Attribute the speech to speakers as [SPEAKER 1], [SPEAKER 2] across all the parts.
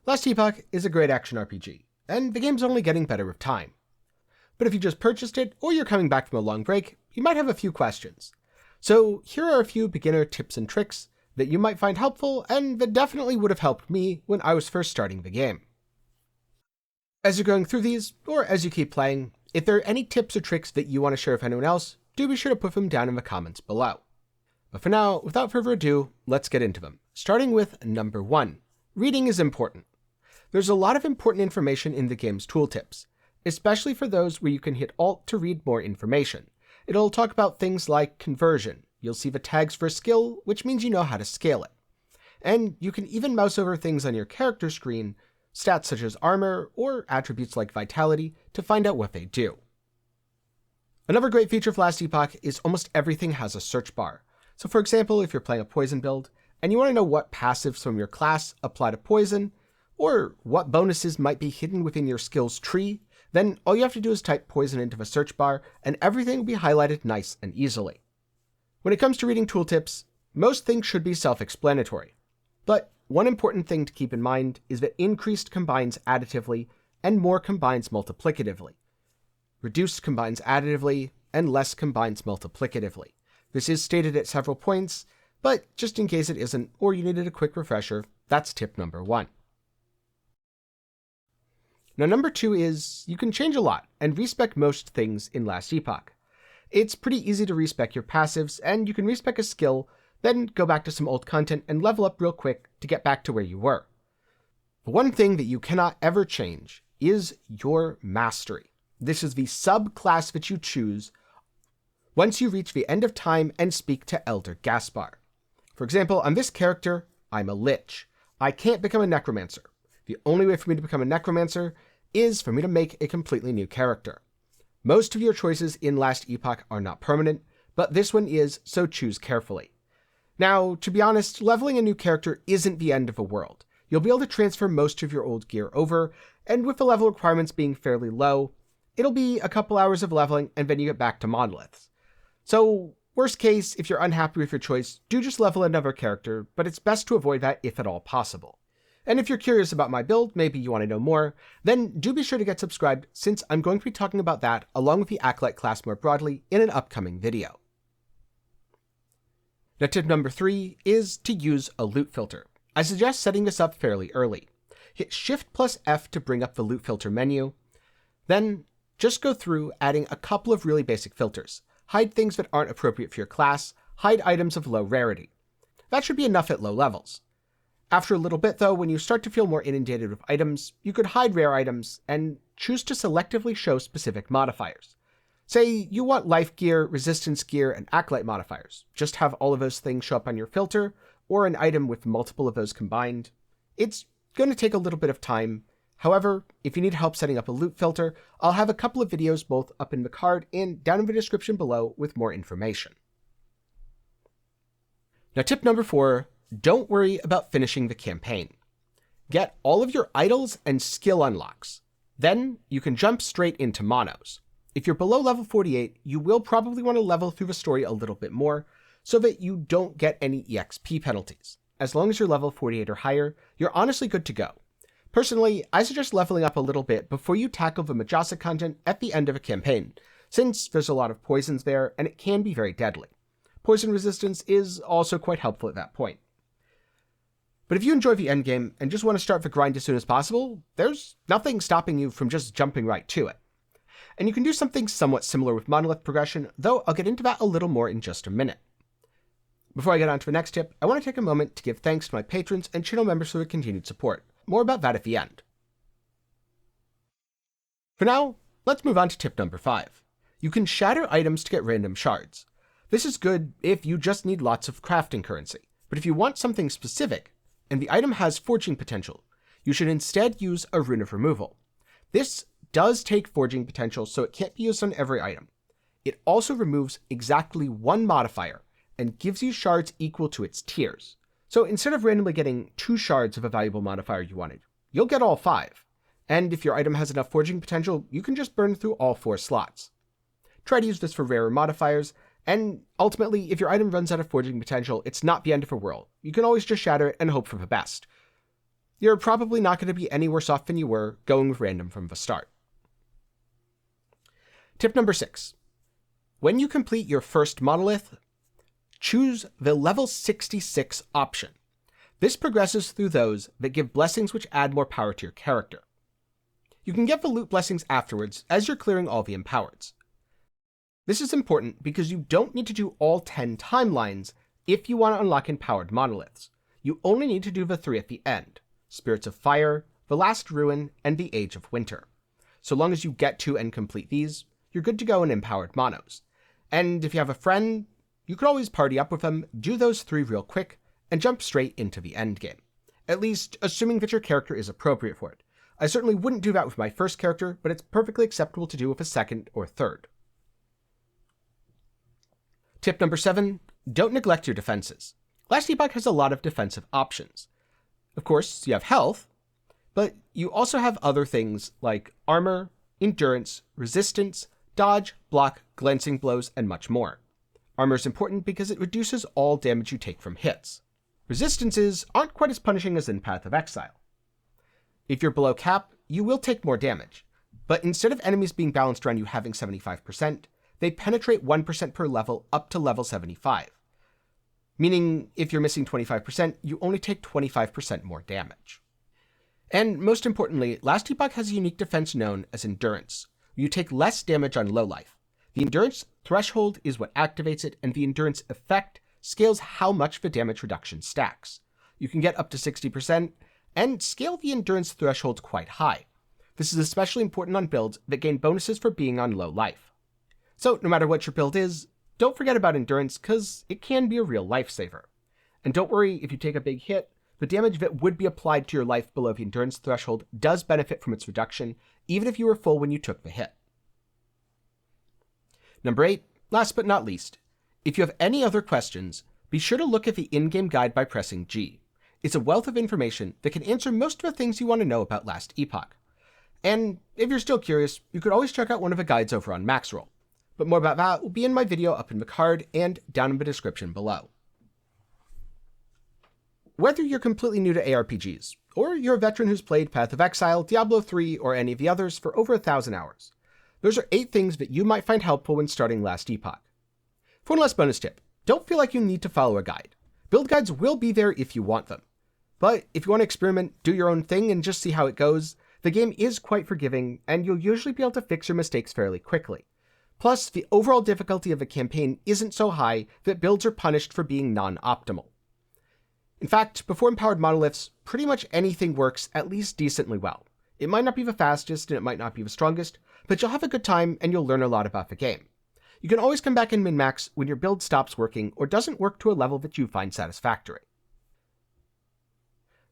[SPEAKER 1] Last Epoch is a great action RPG, and the game's only getting better with time. But if you just purchased it, or you're coming back from a long break, you might have a few questions. So here are a few beginner tips and tricks that you might find helpful, and that definitely would have helped me when I was first starting the game. As you're going through these, or as you keep playing, if there are any tips or tricks that you want to share with anyone else, do be sure to put them down in the comments below. But for now, without further ado, let's get into them. Starting with number 1. Reading is important. There's a lot of important information in the game's tooltips, especially for those where you can hit Alt to read more information. It'll talk about things like conversion. You'll see the tags for a skill, which means you know how to scale it. And you can even mouse over things on your character screen, stats such as armor or attributes like vitality, to find out what they do. Another great feature of Last Epoch is almost everything has a search bar. So for example, if you're playing a poison build, and you want to know what passives from your class apply to poison, or what bonuses might be hidden within your skills tree, then all you have to do is type poison into the search bar, and everything will be highlighted nice and easily. When it comes to reading tooltips, most things should be self-explanatory. But one important thing to keep in mind is that increased combines additively, and more combines multiplicatively. Reduced combines additively, and less combines multiplicatively. This is stated at several points, but just in case it isn't, or you needed a quick refresher, that's tip number 1. Now number 2 is, you can change a lot and respec most things in Last Epoch. It's pretty easy to respec your passives, and you can respec a skill, then go back to some old content and level up real quick to get back to where you were. The one thing that you cannot ever change is your mastery. This is the subclass that you choose once you reach the end of time and speak to Elder Gaspar. For example, on this character, I'm a Lich. I can't become a Necromancer. The only way for me to become a Necromancer is for me to make a completely new character. Most of your choices in Last Epoch are not permanent, but this one is, so choose carefully. Now, to be honest, leveling a new character isn't the end of the world. You'll be able to transfer most of your old gear over, and with the level requirements being fairly low, it'll be a couple hours of leveling and then you get back to monoliths. So, worst case, if you're unhappy with your choice, do just level another character, but it's best to avoid that if at all possible. And if you're curious about my build, maybe you want to know more, then do be sure to get subscribed, since I'm going to be talking about that along with the Acolyte class more broadly in an upcoming video. Now tip number 3 is to use a loot filter. I suggest setting this up fairly early. Hit Shift plus F to bring up the loot filter menu. Then just go through adding a couple of really basic filters. Hide things that aren't appropriate for your class, hide items of low rarity. That should be enough at low levels. After a little bit though, when you start to feel more inundated with items, you could hide rare items and choose to selectively show specific modifiers. Say you want life gear, resistance gear, and acolyte modifiers. Just have all of those things show up on your filter, or an item with multiple of those combined. It's going to take a little bit of time. However, if you need help setting up a loot filter, I'll have a couple of videos both up in the card and down in the description below with more information. Now tip number 4, don't worry about finishing the campaign. Get all of your idols and skill unlocks. Then you can jump straight into monos. If you're below level 48, you will probably want to level through the story a little bit more so that you don't get any EXP penalties. As long as you're level 48 or higher, you're honestly good to go. Personally, I suggest leveling up a little bit before you tackle the Majasa content at the end of a campaign, since there's a lot of poisons there and it can be very deadly. Poison resistance is also quite helpful at that point. But if you enjoy the endgame and just want to start the grind as soon as possible, there's nothing stopping you from just jumping right to it. And you can do something somewhat similar with monolith progression, though I'll get into that a little more in just a minute. Before I get on to the next tip, I want to take a moment to give thanks to my patrons and channel members for their continued support. More about that at the end. For now, let's move on to tip number 5. You can shatter items to get random shards. This is good if you just need lots of crafting currency, but if you want something specific, and the item has forging potential, you should instead use a rune of removal. This does take forging potential, so it can't be used on every item. It also removes exactly one modifier and gives you shards equal to its tiers. So instead of randomly getting 2 shards of a valuable modifier you wanted, you'll get all 5. And if your item has enough forging potential, you can just burn through all 4 slots. Try to use this for rarer modifiers, and ultimately, if your item runs out of forging potential, it's not the end of the world. You can always just shatter it and hope for the best. you're probably not going to be any worse off than you were going with random from the start. Tip number 6. When you complete your first monolith, choose the level 66 option. This progresses through those that give blessings which add more power to your character. You can get the loot blessings afterwards as you're clearing all the empowereds. This is important because you don't need to do all 10 timelines if you want to unlock empowered monoliths. You only need to do the 3 at the end: Spirits of Fire, the Last Ruin, and the Age of Winter. So long as you get to and complete these, you're good to go in empowered monos. And if you have a friend, you could always party up with them, do those 3 real quick, and jump straight into the endgame. At least, assuming that your character is appropriate for it. I certainly wouldn't do that with my first character, but it's perfectly acceptable to do with a second or third. Tip number 7, don't neglect your defenses. Last Epoch has a lot of defensive options. Of course, you have health, but you also have other things like armor, endurance, resistance, dodge, block, glancing blows, and much more. Armor is important because it reduces all damage you take from hits. Resistances aren't quite as punishing as in Path of Exile. If you're below cap, you will take more damage, but instead of enemies being balanced around you having 75%, they penetrate 1% per level up to level 75. Meaning, if you're missing 25%, you only take 25% more damage. And most importantly, Last Epoch has a unique defense known as Endurance. You take less damage on low life. The Endurance threshold is what activates it, and the Endurance effect scales how much the damage reduction stacks. You can get up to 60%, and scale the Endurance threshold quite high. This is especially important on builds that gain bonuses for being on low life. So no matter what your build is, don't forget about Endurance, because it can be a real lifesaver. And don't worry if you take a big hit, the damage that would be applied to your life below the Endurance threshold does benefit from its reduction, even if you were full when you took the hit. Number 8, last but not least, if you have any other questions, be sure to look at the in-game guide by pressing G. It's a wealth of information that can answer most of the things you want to know about Last Epoch. And if you're still curious, you could always check out one of the guides over on Maxroll. But more about that will be in my video up in the card and down in the description below. Whether you're completely new to ARPGs, or you're a veteran who's played Path of Exile, Diablo 3, or any of the others for over 1,000 hours, those are 8 things that you might find helpful when starting Last Epoch. For one last bonus tip, don't feel like you need to follow a guide. Build guides will be there if you want them. But if you want to experiment, do your own thing, and just see how it goes, the game is quite forgiving, and you'll usually be able to fix your mistakes fairly quickly. Plus, the overall difficulty of the campaign isn't so high that builds are punished for being non-optimal. In fact, before empowered monoliths, pretty much anything works at least decently well. It might not be the fastest and it might not be the strongest, but you'll have a good time and you'll learn a lot about the game. You can always come back and min-max when your build stops working or doesn't work to a level that you find satisfactory.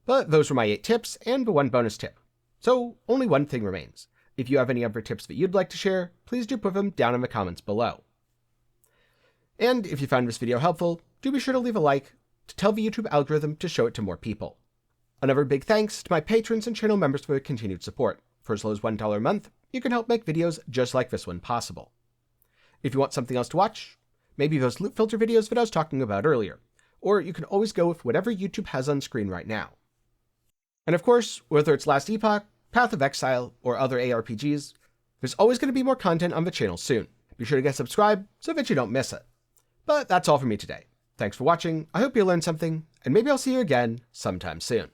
[SPEAKER 1] But those were my 8 tips and the 1 bonus tip. So only one thing remains. If you have any other tips that you'd like to share, please do put them down in the comments below. And if you found this video helpful, do be sure to leave a like to tell the YouTube algorithm to show it to more people. Another big thanks to my patrons and channel members for their continued support. For as low as $1 a month, you can help make videos just like this one possible. If you want something else to watch, maybe those loot filter videos that I was talking about earlier, or you can always go with whatever YouTube has on screen right now. And of course, whether it's Last Epoch, Path of Exile, or other ARPGs, there's always going to be more content on the channel soon. Be sure to get subscribed so that you don't miss it. But that's all for me today. Thanks for watching, I hope you learned something, and maybe I'll see you again sometime soon.